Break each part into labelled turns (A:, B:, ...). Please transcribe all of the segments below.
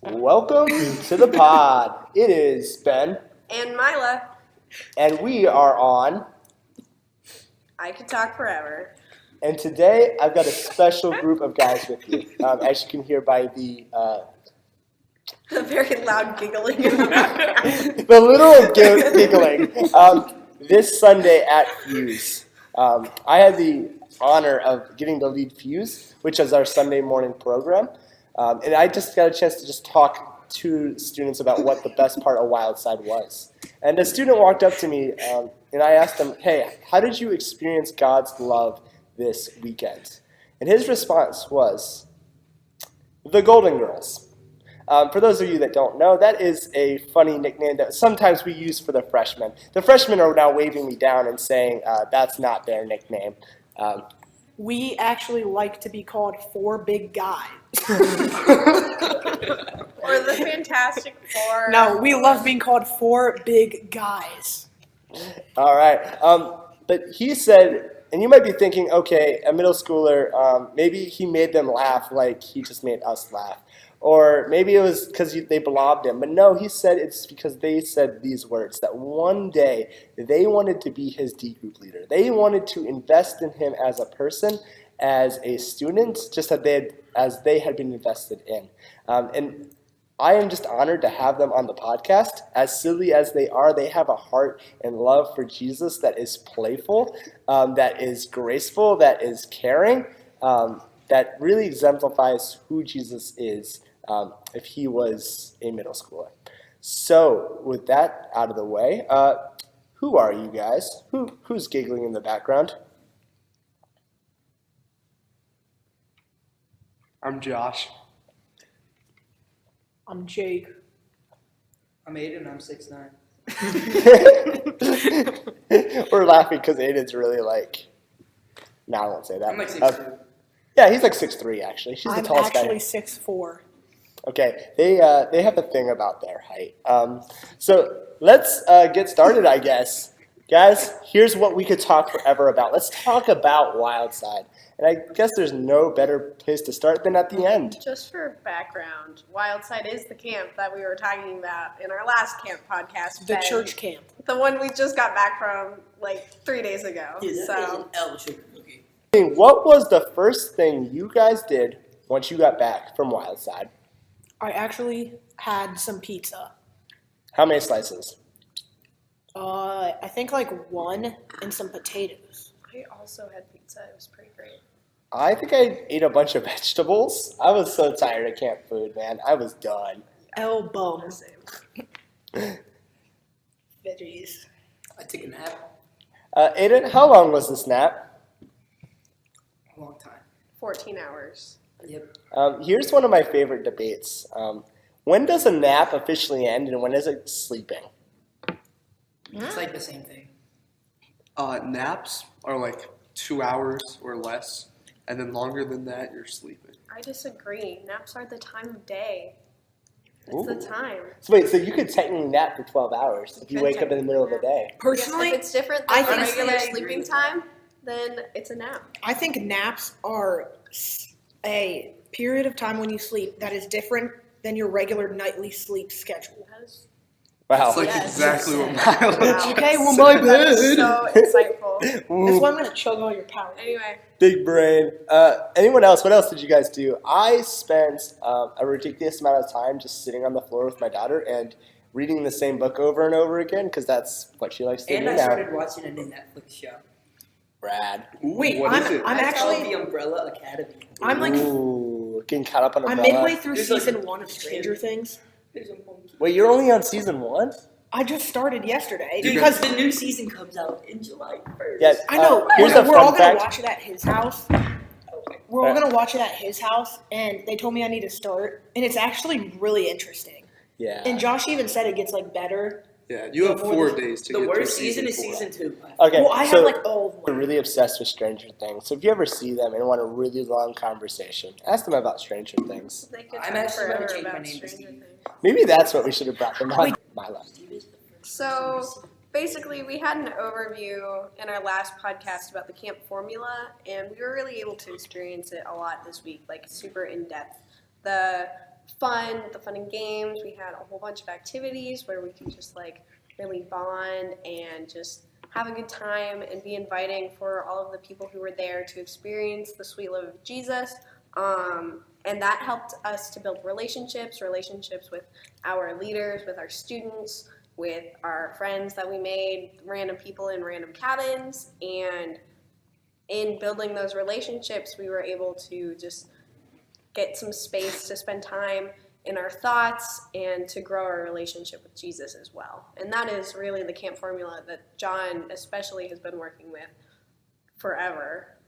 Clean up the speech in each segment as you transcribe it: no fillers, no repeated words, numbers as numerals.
A: Welcome to the pod. It is Ben.
B: And Mila.
A: And we are on
B: I Could Talk Forever.
A: And today I've got a special group of guys with you. As you can hear by the
B: very loud giggling in the background.
A: the literal giggling. This Sunday at Fuse, I had the honor of getting to lead Fuse, which is our Sunday morning program. And I just got a chance to just talk to students about what the best part of Wildside was. And a student walked up to me, and I asked him, hey, how did you experience God's love this weekend? And his response was, the Golden Girls. For those of you that don't know, that is a funny nickname that sometimes we use for the freshmen. The freshmen are now waving me down and saying that's not their nickname.
C: We actually like to be called Four Big Guys.
B: Or the Fantastic Four.
C: No, we love being called Four Big Guys.
A: All right. But he said, and you might be thinking, okay, a middle schooler, maybe he made them laugh like he just made us laugh. Or maybe it was because they blobbed him. But no, he said it's because they said these words, that one day they wanted to be his D group leader. They wanted to invest in him as a person, as a student, just as they had been invested in. And I am just honored to have them on the podcast. As silly as they are, they have a heart and love for Jesus that is playful, that is graceful, that is caring, that really exemplifies who Jesus is if he was a middle schooler. So with that out of the way, who are you guys? Who's giggling in the background?
D: I'm Josh.
C: I'm Jake.
E: I'm Aiden, I'm 6'9".
A: We're laughing because Aiden's really like, no, I won't say that.
E: I'm like 6'2".
A: Yeah, he's like 6'3", actually. She's the
C: I'm
A: tallest
C: actually
A: guy.
C: 6'4".
A: Okay, they have a thing about their height. So let's get started, I guess. Guys, here's what we could talk forever about. Let's talk about Wildside. And I guess there's no better place to start than at the end.
B: Just for background, Wildside is the camp that we were talking about in our last camp podcast.
C: The
B: Ben.
C: church camp.
B: The one we just got back from like 3 days ago. So
A: What was the first thing you guys did once you got back from Wildside?
C: I actually had some pizza.
A: How many slices?
C: I think like one and some potatoes.
B: I also had pizza. It was pretty great.
A: I think I ate a bunch of vegetables. I was so tired of camp food, man. I was done.
C: Elbow.
B: Same.
C: Veggies.
E: I took a nap.
A: Aiden, how long was this nap?
E: A long time.
B: 14 hours.
E: Yep.
A: Here's one of my favorite debates. When does a nap officially end and when is it sleeping?
E: It's like the same thing.
D: Naps are like 2 hours or less, and then longer than that, you're sleeping.
B: I disagree. Naps are the time of day. It's
A: Ooh.
B: the time.
A: So wait, so you could technically nap for 12 hours if you
B: Could
A: wake up in the middle of the day.
C: Personally,
B: if it's different
C: I
B: than
C: think-
B: regular
E: Honestly, I agree
B: sleeping
E: with
B: time, then it's a nap.
C: I think naps are a period of time when you sleep that is different than your regular nightly sleep schedule.
B: That is
A: Wow.
D: It's like
B: Yes.
D: exactly what
B: Wow.
D: Milo
C: Okay, well, my
B: That is
C: bad.
B: so insightful.
C: That's
A: Ooh,
C: why I'm going to chug all your power.
B: Anyway,
A: big brain. Anyone else? What else did you guys do? I spent a ridiculous amount of time just sitting on the floor with my daughter and reading the same book over and over again because that's what she likes to
E: And
A: do
E: I
A: now.
E: started watching a new Netflix show.
A: Rad.
C: Wait,
D: what is it?
C: I'm
E: It's called
C: actually,
E: The Umbrella Academy.
C: I'm like,
A: Ooh, getting caught up on
C: I'm
A: Umbrella.
C: midway through
E: There's like
C: season 1 of Stranger Things.
E: There's a monkey.
A: Wait, you're only on season 1?
C: I just started yesterday
E: Dude,
C: because
E: the new season comes out in July 1st.
A: Yeah,
C: I know
A: here's
C: we're
A: a
C: all
A: fun
C: gonna
A: fact.
C: watch it at his house. We're all gonna watch it at his house, and they told me I need to start, and it's actually really interesting.
A: Yeah.
C: And Josh even said it gets like better.
D: Yeah, you have 4 days to
E: The
D: get
E: worst
D: through
E: season is
D: four.
E: season 2.
A: Okay,
C: Well, I
A: so
C: have like old
A: we're
C: ones.
A: really obsessed with Stranger Things. So if you ever see them and want a really long conversation, ask them about Stranger Things.
B: they could
E: I'm
B: talk
E: actually gonna
B: forever
E: change my
B: about
E: name to
B: Stranger
E: Steve.
B: Things.
A: Maybe that's what we should have brought them on. Milo.
B: So basically, we had an overview in our last podcast about the camp formula, and we were really able to experience it a lot this week, like super in depth. The fun, the fun and games. We had a whole bunch of activities where we could just like really bond and just have a good time and be inviting for all of the people who were there to experience the sweet love of Jesus. And that helped us to build relationships with our leaders, with our students, with our friends that we made, random people in random cabins. And in building those relationships, we were able to just get some space to spend time in our thoughts and to grow our relationship with Jesus as well. And that is really the camp formula that John especially has been working with forever.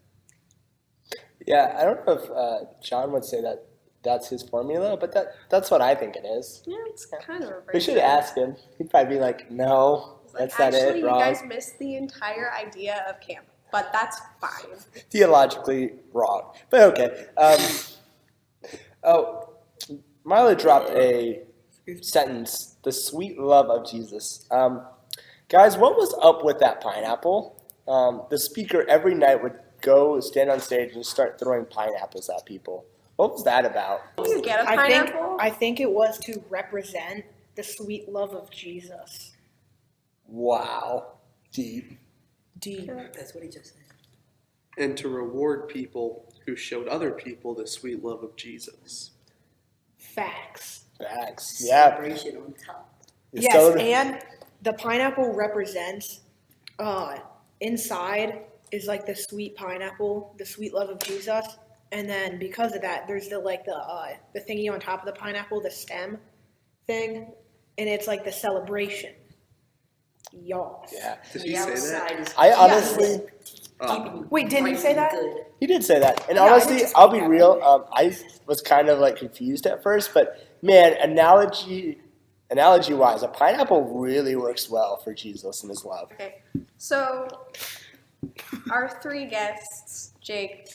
A: Yeah, I don't know if John would say that that's his formula, but that's what I think it is.
B: Yeah, it's kind of a
A: We should ask him. He'd probably be like, no, that's not
B: actually,
A: it,
B: you
A: wrong.
B: guys missed the entire idea of camp, but that's fine.
A: Theologically wrong, but okay. Marla dropped a sentence, the sweet love of Jesus. Guys, what was up with that pineapple? The speaker every night would go stand on stage and start throwing pineapples at people. What was that about?
B: Did you get a
C: I
B: pineapple?
C: think it was to represent the sweet love of Jesus.
A: Wow. Deep.
C: Deep.
E: That's what he just said.
D: And to reward people who showed other people the sweet love of Jesus.
C: Facts.
A: Facts. Yeah.
E: Celebration on top.
C: Yes, and the pineapple represents, inside is like the sweet pineapple, the sweet love of Jesus, and then because of that, there's the thingy on top of the pineapple, the stem thing, and it's like the celebration. Y'all.
A: Yeah.
D: Did
E: The
D: he say that?
E: outside is
A: I honestly,
C: Wait, didn't you say that?
E: Good.
A: he did say that. And
C: Yeah, I
A: honestly,
C: did just
A: I'll
C: think
A: be
C: that.
A: real. I was kind of like confused at first, but man, analogy-wise, a pineapple really works well for Jesus and his love.
B: Okay, so our three guests, Jake,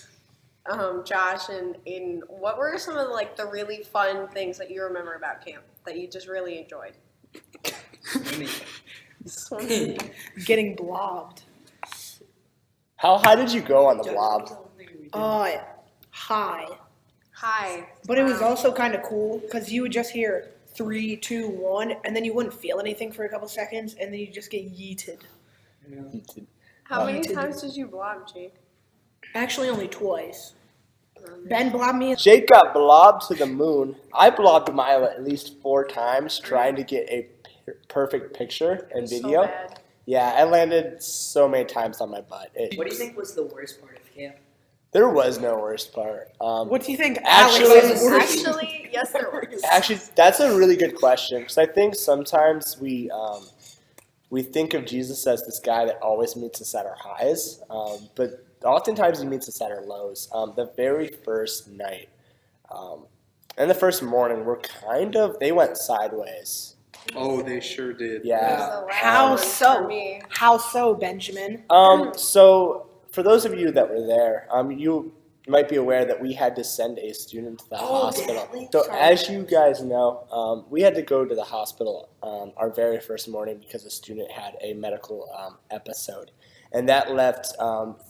B: Josh, and Aiden, what were some of the really fun things that you remember about camp that you just really enjoyed? Swimming.
C: Getting blobbed.
A: How high did you go on the blob?
C: High.
B: Hi.
C: But it was also kind of cool because you would just hear 3, 2, 1, and then you wouldn't feel anything for a couple seconds, and then you just get yeeted.
B: How many
C: to
B: times did you blob, Jake?
C: Actually, only twice. Ben blobbed me.
A: Jake got blobbed to the moon. I blobbed Mila at least 4 times trying to get a perfect picture and video.
B: So bad.
A: Yeah, I landed so many times on my butt.
E: What do you think was the worst part of camp?
A: There was no worst part.
C: What do you think?
A: Actually-
C: Alex is worse?
B: Actually, yes, there was.
A: Actually, that's a really good question because I think sometimes we think of Jesus as this guy that always meets us at our highs, but oftentimes he meets us at our lows. The very first night and the first morning they went sideways.
D: Oh, they sure did.
A: Yeah.
B: That was the last
C: How
B: one for
C: so?
B: me.
C: How so, Benjamin?
A: So for those of you that were there, you might be aware that we had to send a student to the hospital.
E: definitely.
A: So
E: Sorry.
A: as you guys know, we had to go to the hospital our very first morning because a student had a medical episode. And that left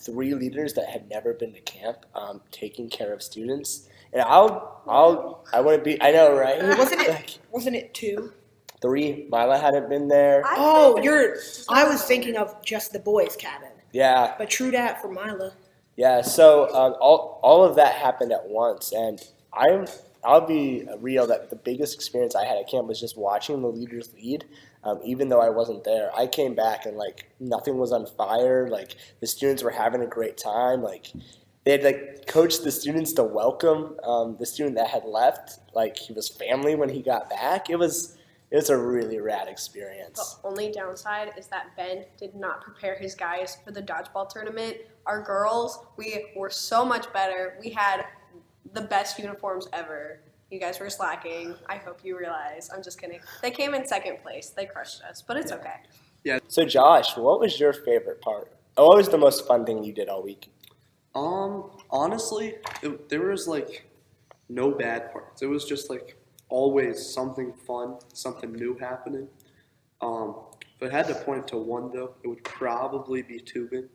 A: 3 leaders that had never been to camp taking care of students. And I wouldn't be, I know, right?
C: Wasn't it 2?
A: 3. Mila hadn't been there.
C: I was thinking of just the boys' cabin.
A: Yeah.
C: But true that for Mila.
A: Yeah, so all of that happened at once, and I'll be real that the biggest experience I had at camp was just watching the leaders lead, even though I wasn't there. I came back and nothing was on fire. The students were having a great time. They had coached the students to welcome the student that had left. He was family when he got back. It was a really rad experience.
B: The only downside is that Ben did not prepare his guys for the dodgeball tournament. Our girls, we were so much better. We had the best uniforms ever. You guys were slacking. I hope you realize. I'm just kidding. They came in second place. They crushed us, but it's okay.
A: So Josh, what was your favorite part? What was the most fun thing you did all week?
D: Honestly, there was no bad parts. It was just always something fun, something new happening. If I had to point to one though, it would probably be tubing,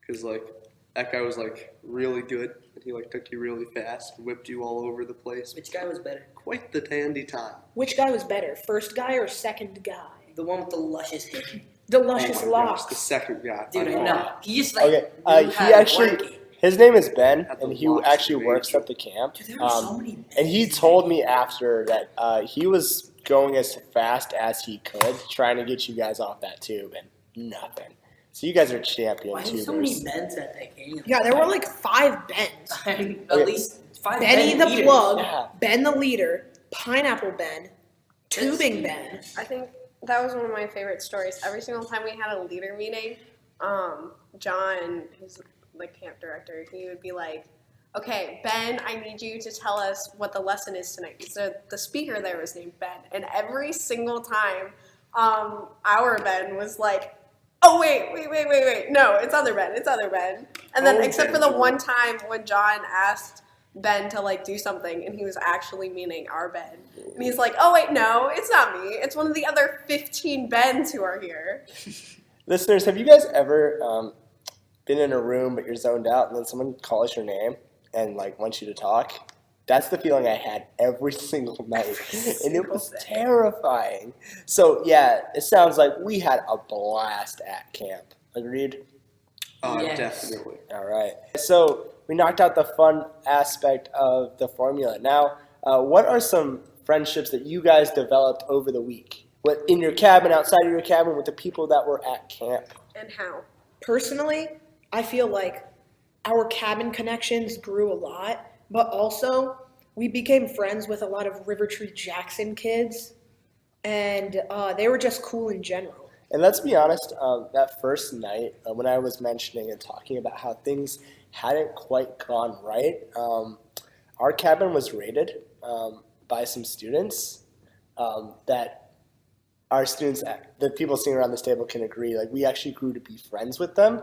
D: because that guy was really good, and He like took you really fast, whipped you all over the place.
E: Which guy was better?
D: Quite the dandy time.
C: Which guy was better, first guy or second guy?
E: The one with the luscious hair.
C: The luscious
D: Oh my gosh,
C: locks.
D: the second guy.
E: Dude,
D: by
E: I
D: far.
E: know. He just like
A: Okay,
E: knew
A: he
E: how to
A: actually,
E: work it.
A: his name is Ben,
D: At the
A: and he
D: locks
A: actually
D: of
A: works
D: nature.
A: at the camp.
E: Dude, there were so many.
A: And he told me after that he was going as fast as he could, trying to get you guys off that tube, and nothing. So you guys are champion
E: Why are there
A: tubers.
E: so many Bens at that game?
C: Yeah, there were like 5 Bens.
E: At least 5
C: Benny
E: Ben
C: the
E: leaders.
C: plug,
A: Yeah.
C: Ben the leader, Pineapple Ben, Tubing Ben.
B: I think that was one of my favorite stories. Every single time we had a leader meeting, John, who's the camp director, he would be like, okay, Ben, I need you to tell us what the lesson is tonight. So the speaker there was named Ben, and every single time our Ben was like, oh, wait, no, it's other Ben. And then
D: Oh,
B: except for
D: Ben.
B: the one time when John asked Ben to like do something, and he was actually meaning our Ben. And he's like, oh, wait, no, it's not me. It's one of the other 15 Bens who are here.
A: Listeners, have you guys ever been in a room but you're zoned out and then someone calls your name and like wants you to talk? That's the feeling I had every single night, and it was terrifying. So yeah, it sounds like we had a blast at camp. Agreed?
E: Yes.
D: Definitely.
A: All right. So we knocked out the fun aspect of the formula. Now, what are some friendships that you guys developed over the week? What in your cabin, outside of your cabin, with the people that were at camp?
B: And how?
C: Personally, I feel like our cabin connections grew a lot, but also we became friends with a lot of River Tree Jackson kids, and they were just cool in general.
A: And let's be honest, that first night when I was mentioning and talking about how things hadn't quite gone right, our cabin was raided by some students that our students, the people sitting around this table can agree, like we actually grew to be friends with them,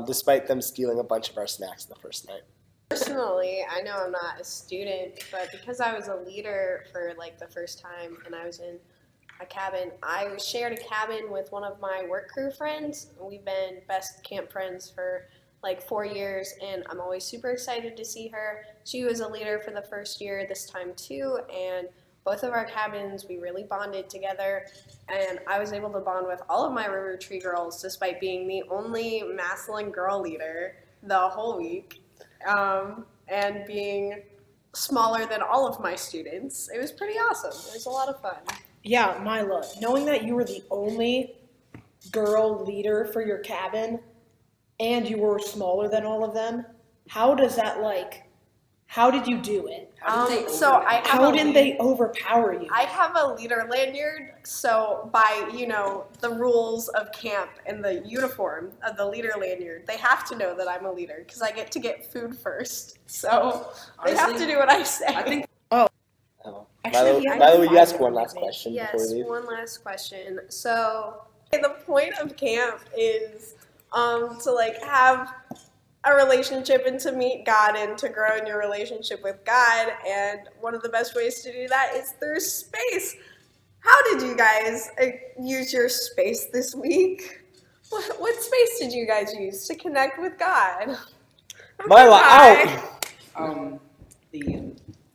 A: despite them stealing a bunch of our snacks the first night.
B: Personally, I know I'm not a student, but because I was a leader for like the first time and I was in a cabin, I shared a cabin with one of my work crew friends. We've been best camp friends for like 4 years, and I'm always super excited to see her. She was a leader for the first year this time too, and both of our cabins, we really bonded together, and I was able to bond with all of my River Tree girls despite being the only Massillon girl leader the whole week. And being smaller than all of my students. It was pretty awesome. It was a lot of fun.
C: Yeah, Mila, knowing that you were the only girl leader for your cabin and you were smaller than all of them, how does that how did you do it?
E: How did they
B: So
E: overlap?
B: I have
C: How
B: a
C: did they overpower you?
B: I have a leader lanyard, so by, the rules of camp and the uniform of the leader lanyard, they have to know that I'm a leader because I get to get food first. So they have to
E: Honestly,
B: do what I say.
E: I think
A: Oh.
C: Actually, if you
A: By
C: had
A: the way, you
C: five
A: ask one
C: different
A: last
C: nicknames.
A: question
B: Yes,
A: before we leave.
B: one last question. So the point of camp is to have a relationship and to meet God and to grow in your relationship with God. And one of the best ways to do that is through space. How did you guys use your space this week? What space did you guys use to connect with God? Okay,
A: Mila,
B: bye.
A: out!
E: the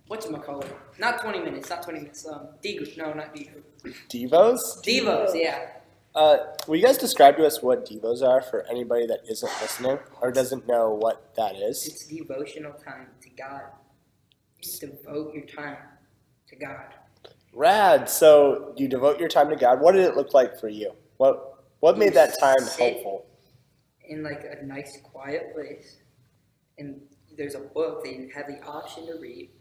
E: whatchamacallit? Not 20 minutes. Devo. No, not Devo.
A: Devos?
E: Devos, yeah.
A: Will you guys describe to us what Devos are for anybody that isn't listening or doesn't know what that is?
E: It's devotional time to God. You devote your time to God.
A: Rad. So you devote your time to God. What did it look like for you? What made that time helpful?
E: In a nice quiet place, and there's a book that you have the option to read.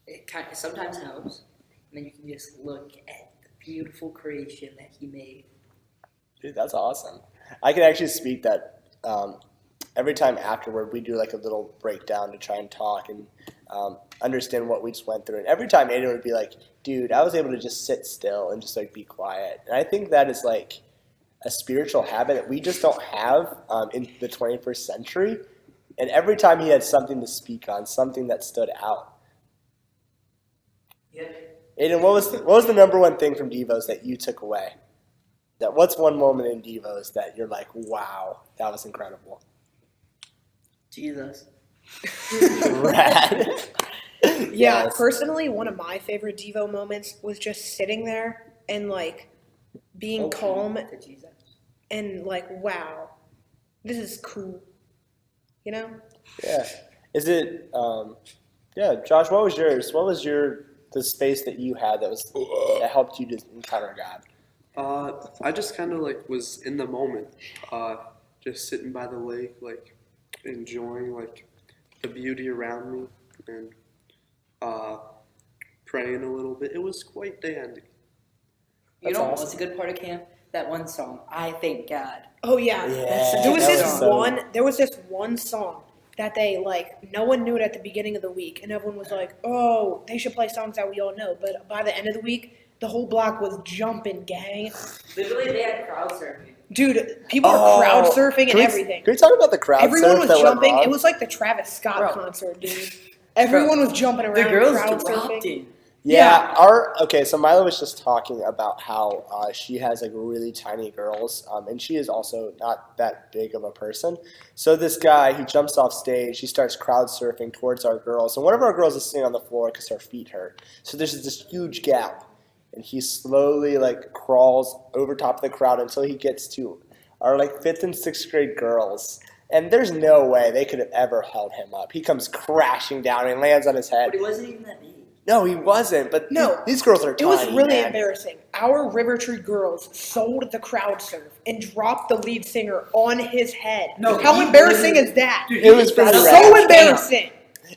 E: It sometimes helps, and then you can just look at the beautiful creation that He made.
A: Dude, that's awesome. I can actually speak that every time afterward we do a little breakdown to try and talk and understand what we just went through. And every time Aiden would be like, dude, I was able to just sit still and just be quiet. And I think that is a spiritual habit that we just don't have in the 21st century. And every time he had something to speak on, something that stood out.
E: Yeah.
A: Aiden, what was the number one thing from Devos that you took away? What's one moment in Devos that you're like, wow, that was incredible?
E: Jesus.
A: Rad.
C: Yeah,
A: Yes.
C: personally, one of my favorite Devo moments was just sitting there and like being calm
E: To Jesus.
C: and like, wow, this is cool. You know?
A: Yeah. Is it? Yeah, Josh. What was yours? What was the space that you had that helped you to encounter God?
D: I just kind of like was in the moment, just sitting by the lake, like enjoying like the beauty around me and uh, praying a little bit. It was quite dandy.
E: You
A: That's
E: know
A: awesome.
E: what's a good part of camp? That one song, I Thank God.
C: Oh yeah.
E: That's
A: Yeah,
C: There was
A: that
C: this
A: was so-
C: one. There was this one song that they like. No one knew it at the beginning of the week, and everyone was like, "Oh, they should play songs that we all know." But by the end of the week, the whole block was jumping, gang.
E: Literally, they had crowd surfing.
C: Dude, people were crowd surfing and
A: Can we-
C: everything.
A: Can we talk about the crowd
C: Everyone
A: surf
C: was
A: that went
C: jumping.
A: wrong?
C: It was like the Travis Scott
E: Bro.
C: concert, dude. Everyone was jumping around,
E: The girls
C: crowd
E: dropped
C: surfing.
E: it.
A: Yeah, okay. So Milo was just talking about how she has like really tiny girls, and she is also not that big of a person. So this guy, he jumps off stage, he starts crowd surfing towards our girls, and one of our girls is sitting on the floor because her feet hurt. So there's this huge gap, and he slowly like crawls over top of the crowd until he gets to our like 5th and 6th grade girls. And there's no way they could have ever held him up. He comes crashing down and lands on his head.
E: But he wasn't even that big.
A: No, he wasn't. But
C: No.
A: these girls are
C: It
A: tiny.
C: was really
A: man.
C: embarrassing. Our River Tree girls sold the crowd surf and dropped the lead singer on his head.
E: No,
C: How
E: he
C: embarrassing
E: literally-
C: is that?
E: Dude,
A: It was pretty
C: So
A: rad.
C: embarrassing.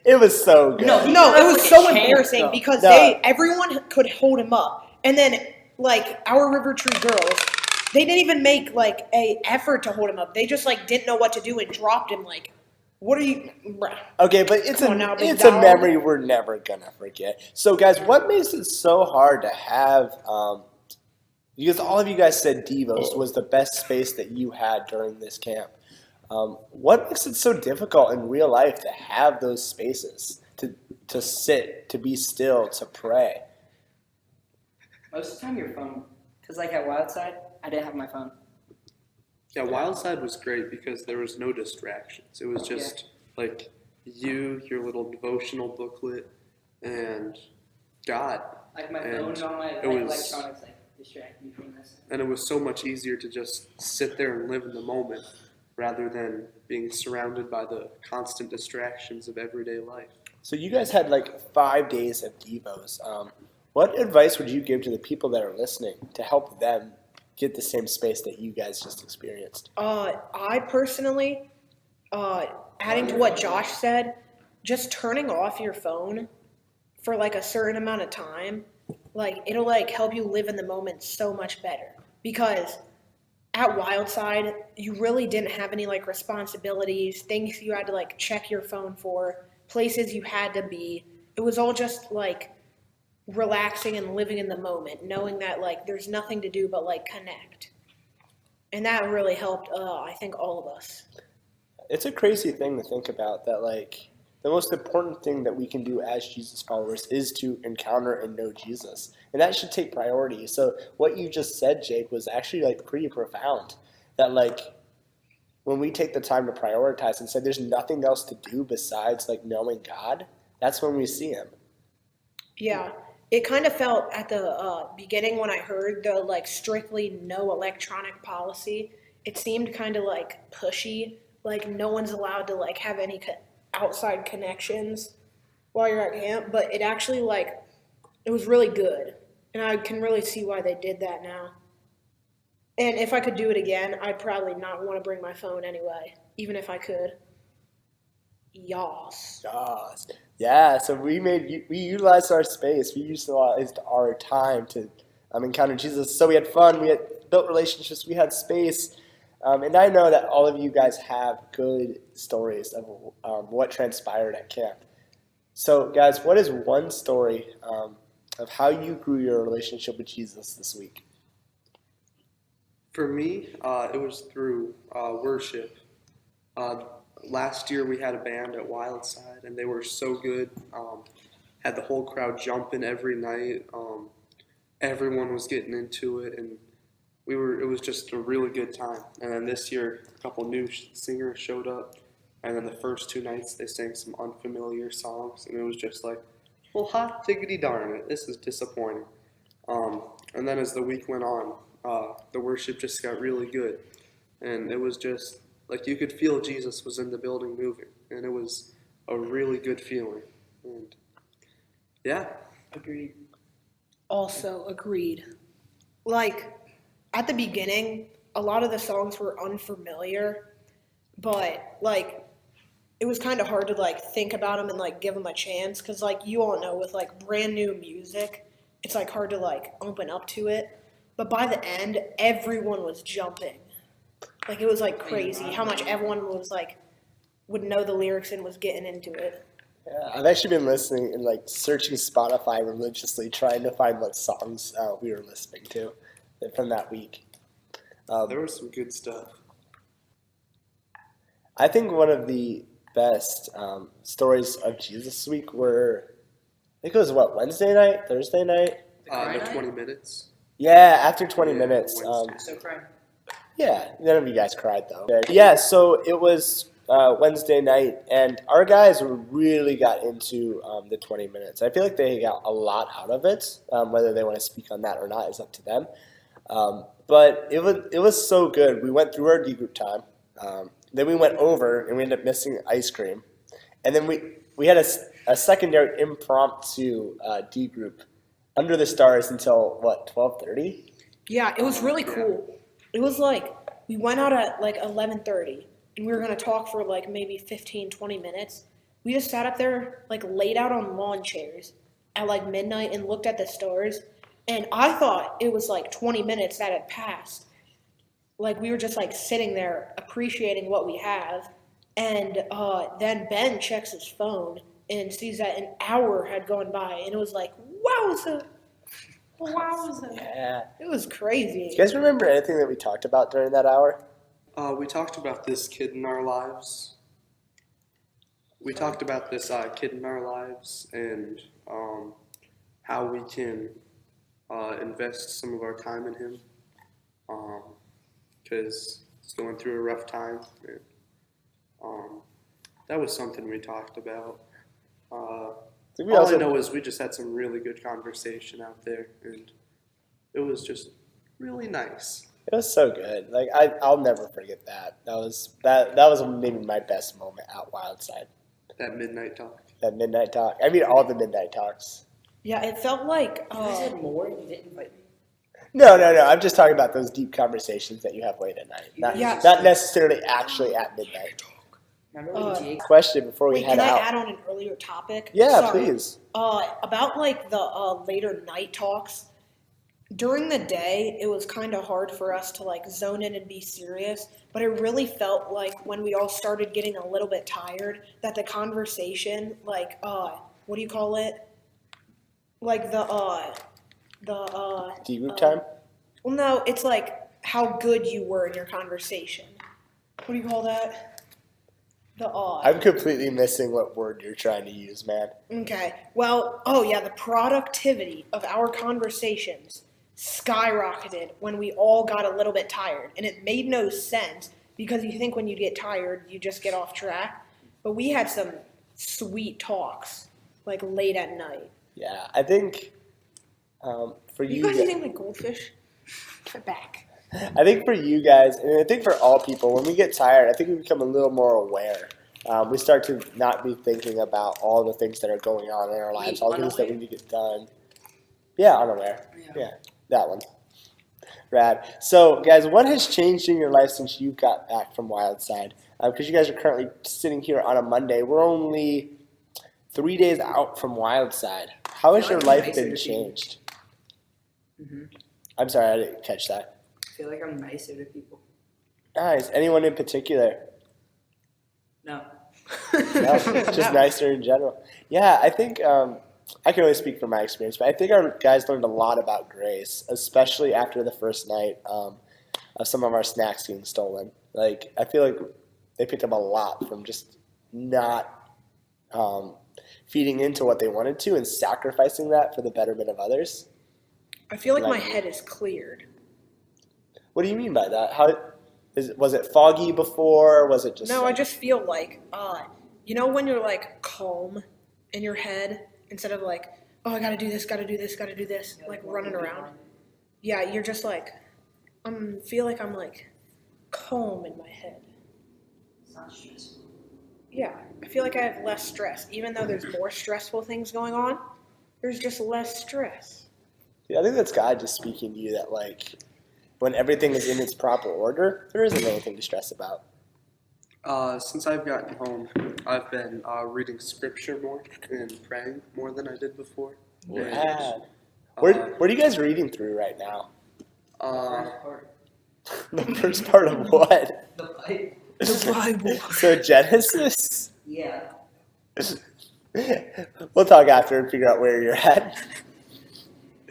A: It was so good.
E: No, he-
C: No, it was
E: Like a
C: so
E: champ,
C: embarrassing
E: though.
C: because
A: No.
C: everyone could hold him up, and then like our River Tree girls, they didn't even make like a effort to hold him up. They just like didn't know what to do and dropped him. Like, what are you? Bruh.
A: Okay, but it's
C: Come on now, big
A: it's a
C: dog.
A: memory we're never gonna forget. So, guys, what makes it so hard to have? Because all of you guys said Devos was the best space that you had during this camp. What makes it so difficult in real life to have those spaces to sit, to be still, to pray?
E: Most of the time, your phone. Because, like, at Wildside, I didn't have my phone.
D: Yeah, Wildside was great because there was no distractions. It was just like you, your little devotional booklet, and God.
E: Like, my
D: And
E: phone and all my
D: it
E: like,
D: was-
E: electronics, like, distract me from this.
D: And it was so much easier to just sit there and live in the moment rather than being surrounded by the constant distractions of everyday life.
A: So you guys had like 5 days of Devos. What advice would you give to the people that are listening to help them get the same space that you guys just experienced?
C: I personally, adding to what Josh said, just turning off your phone for like a certain amount of time, like it'll like help you live in the moment so much better. Because at Wildside, you really didn't have any like responsibilities, things you had to like check your phone for, places you had to be. It was all just like relaxing and living in the moment, knowing that like there's nothing to do but like connect. And that really helped, I think, all of us.
A: It's a crazy thing to think about that, like, the most important thing that we can do as Jesus followers is to encounter and know Jesus. And that should take priority. So what you just said, Jake, was actually like pretty profound. That like when we take the time to prioritize and say there's nothing else to do besides like knowing God, that's when we see him.
C: Yeah, it kind of felt at the beginning when I heard the like strictly no electronic policy, it seemed kind of like pushy, like no one's allowed to like have any outside connections while you're at camp, but it actually like, it was really good. And I can really see why they did that now. And if I could do it again, I'd probably not want to bring my phone anyway, even if I could. Yas.
A: Yes. Yeah, so we utilized our space. We utilized our time to encounter Jesus. So we had fun. We had built relationships. We had space. And I know that all of you guys have good stories of what transpired at camp. So, guys, what is one story of how you grew your relationship with Jesus this week?
D: For me, it was through worship. Last year we had a band at Wildside, and they were so good. Had the whole crowd jumping every night. Everyone was getting into it, and it was just a really good time. And then this year, a couple new singers showed up, And then the first 2 nights they sang some unfamiliar songs, and it was just like, well, hot diggity darn it, this is disappointing. And then as the week went on, the worship just got really good, and it was just like you could feel Jesus was in the building moving, and it was a really good feeling. And yeah,
E: Agreed.
C: Also agreed. Like, at the beginning, a lot of the songs were unfamiliar, but, like, it was kind of hard to, like, think about them and, like, give them a chance, because, like, you all know with, like, brand new music, it's, like, hard to, like, open up to it. But by the end, everyone was jumping. Like, it was, like, crazy how much everyone was, like, would know the lyrics and was getting into it.
A: Yeah, I've actually been listening and like searching Spotify religiously, trying to find what songs we were listening to from that week.
D: there was some good stuff.
A: I think one of the best stories of Jesus week were, I think it was what, Wednesday night, Thursday night?
E: cry
D: The
E: night?
D: 20 minutes.
A: Yeah, after 20
D: Yeah,
A: minutes.
D: Wednesday.
E: So crying.
A: Yeah, none of you guys cried though. Yeah, so it was Wednesday night, and our guys really got into the 20 minutes. I feel like they got a lot out of it. Whether they want to speak on that or not is up to them. But it was so good. We went through our D group time. Then we went over and we ended up missing ice cream, and then we had a secondary impromptu D group under the stars until what, 12:30.
C: Yeah, it was really
D: Yeah.
C: cool. It was like, we went out at like 11:30, and we were going to talk for like maybe 15, 20 minutes. We just sat up there, like laid out on lawn chairs at like midnight and looked at the stars. And I thought it was like 20 minutes that had passed. Like, we were just like sitting there appreciating what we have. And then Ben checks his phone and sees that an hour had gone by. And it was like, wowza. Wowza.
A: Yeah.
C: It was crazy.
A: Do you guys remember anything that we talked about during that hour?
D: We talked about this kid in our lives. We talked about this kid in our lives and how we can invest some of our time in him, because he's going through a rough time. And, that was something we talked about.
A: Did we
D: All
A: also
D: I know is we just had some really good conversation out there, and it was just really nice.
A: It was so good. Like I'll never forget that. That was maybe my best moment out Wildside.
D: That midnight talk.
A: That midnight talk. I mean, all the midnight talks.
C: Yeah, it felt like
E: You guys had more and you didn't invite me.
A: No. I'm just talking about those deep conversations that you have late at night. Not,
C: Yeah.
A: not necessarily actually at midnight.
E: Remember when Jake?
A: Question before we
C: wait,
A: head
C: can I
A: out.
C: add on an earlier topic?
A: Yeah,
C: Sorry.
A: please.
C: About like the later night talks. During the day, it was kind of hard for us to like zone in and be serious, but it really felt like when we all started getting a little bit tired that the conversation, like what do you call it? Like the
A: D group time.
C: well, no, it's like how good you were in your conversation. What do you call that? The
A: I'm completely missing what word you're trying to use, man.
C: Okay. Well, oh yeah, the productivity of our conversations skyrocketed when we all got a little bit tired. And it made no sense because you think when you get tired, you just get off track. But we had some sweet talks, like late at night.
A: Yeah, I think for
C: Are
A: you
C: you guys
A: guys,
C: eating like goldfish? Get back.
A: I think for you guys, and I think for all people, when we get tired, I think we become a little more aware. We start to not be thinking about all the things that are going on in our lives, all the things that we need to get done. Yeah, unaware. Yeah, that one. Rad. So, guys, what has changed in your life since you got back from Wildside? Because you guys are currently sitting here on a Monday. We're only 3 days out from Wildside. How has
E: I
A: your
E: feel like I'm
A: life
E: nicer
A: been
E: to people.
A: changed?
E: Mm-hmm.
A: I'm sorry, I didn't catch that.
E: I feel like I'm nicer to people.
A: Nice. Anyone in particular?
E: No.
A: No, just nicer in general. Yeah, I think I can only speak from my experience, but I think our guys learned a lot about grace, especially after the first night of some of our snacks being stolen. Like, I feel like they picked up a lot from just not feeding into what they wanted to and sacrificing that for the betterment of others.
C: I feel like my
A: Like-
C: head is cleared.
A: What do you mean by that? How? Was it foggy before? Was it just
C: No, I just feel like, when you're like calm in your head instead of like, oh, I gotta do this, like running around. Yeah, you're just like, feel like I'm like calm in my head.
E: It's not stressful.
C: Yeah, I feel like I have less stress. Even though there's more stressful things going on, there's just less stress.
A: Yeah, I think that's God just speaking to you that like when everything is in its proper order, there isn't anything to stress about.
D: Since I've gotten home, I've been reading scripture more and praying more than I did before.
A: Rad.
D: Uh,
A: What are you guys reading through right now?
E: Part.
A: The first part of what?
E: The pipe.
C: The Bible.
A: So Genesis?
E: Yeah.
A: We'll talk after and figure out where you're at.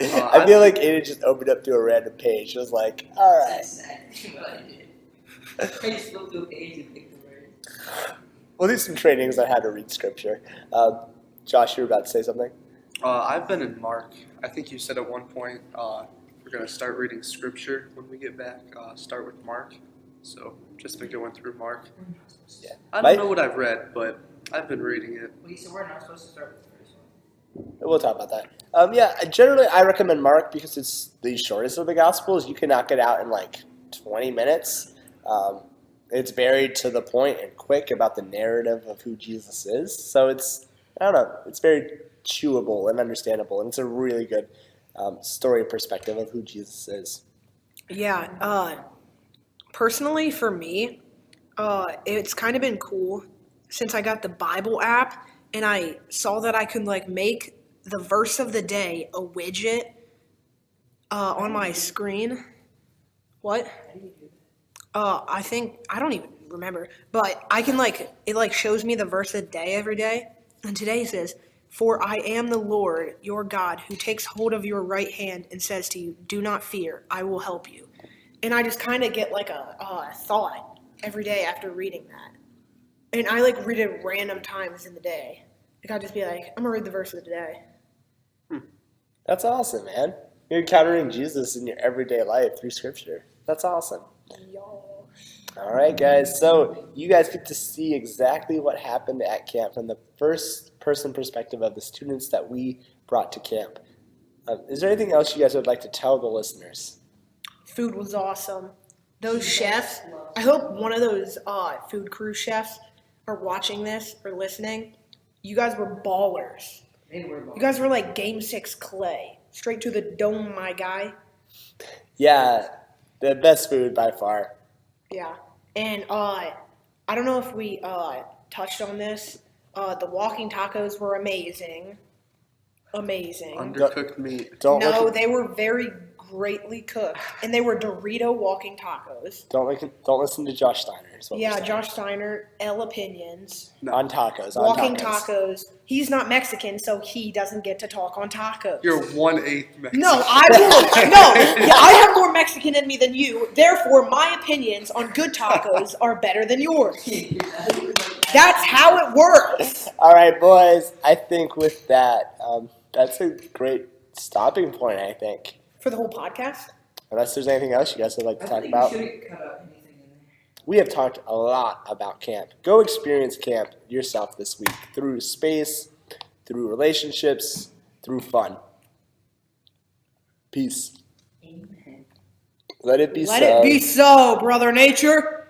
A: I feel like Aiden just opened up to a random page. It was like, all right.
E: That's exactly what I did. I just flipped through a page and picked the words.
A: We'll do some trainings on how to read scripture. Josh, you were about to say something?
D: I've been in Mark. I think you said at one point we're going to start reading scripture when we get back. Start with Mark. So just been going through Mark.
A: Yeah.
D: I don't know what I've read, but I've been reading it.
E: Wait, so we're not supposed to start with the first one?
A: We'll talk about that. Generally I recommend Mark because it's the shortest of the Gospels. You can knock it out in like 20 minutes. It's very to the point and quick about the narrative of who Jesus is. So it's very chewable and understandable, and it's a really good story perspective of who Jesus is.
C: Yeah, personally for me, it's kind of been cool since I got the Bible app and I saw that I could like make the verse of the day a widget on my screen. What?
E: How do you do
C: I don't even remember, but I can it like shows me the verse of the day every day. And today says, "For I am the Lord your God who takes hold of your right hand and says to you, do not fear, I will help you." And I just kind of get like a thought every day after reading that. And I like read it random times in the day. Like I'll just be like, I'm gonna read the verse of the day.
A: That's awesome, man. You're encountering Jesus in your everyday life through scripture. That's awesome. All right, guys. So you guys get to see exactly what happened at camp from the first-person perspective of the students that we brought to camp. Is there anything else you guys would like to tell the listeners?
C: Food was awesome. Those chefs, I hope one of those food crew chefs are watching this or listening. You guys were ballers.
E: They were
C: You guys were like Game 6 Clay. Straight to the dome, my guy.
A: Yeah, the best food by far.
C: Yeah. And I don't know if we touched on this. The walking tacos were amazing. Amazing.
D: Undercooked meat.
C: No, they were very greatly cooked. And they were Dorito walking tacos.
A: Don't listen to Josh Steiner. Is what we're
C: Yeah,
A: saying.
C: Josh Steiner, L opinions.
A: On tacos. On
C: Walking
A: tacos.
C: tacos. He's not Mexican, so he doesn't get to talk on tacos.
D: You're 1/8 Mexican.
C: No, I will. No, yeah, I have more Mexican in me than you. Therefore, my opinions on good tacos are better than yours. That's how it works.
A: All right, boys. I think with that, that's a great stopping point, I think.
C: For the whole podcast?
A: Unless there's anything else you guys would like to
E: I
A: talk
E: think
A: about.
E: you shouldn't cut out anything in there.
A: We have talked a lot about camp. Go experience camp yourself this week through space, through relationships, through fun. Peace.
E: Amen.
A: Let it be so.
C: Let it be so, Brother Nature.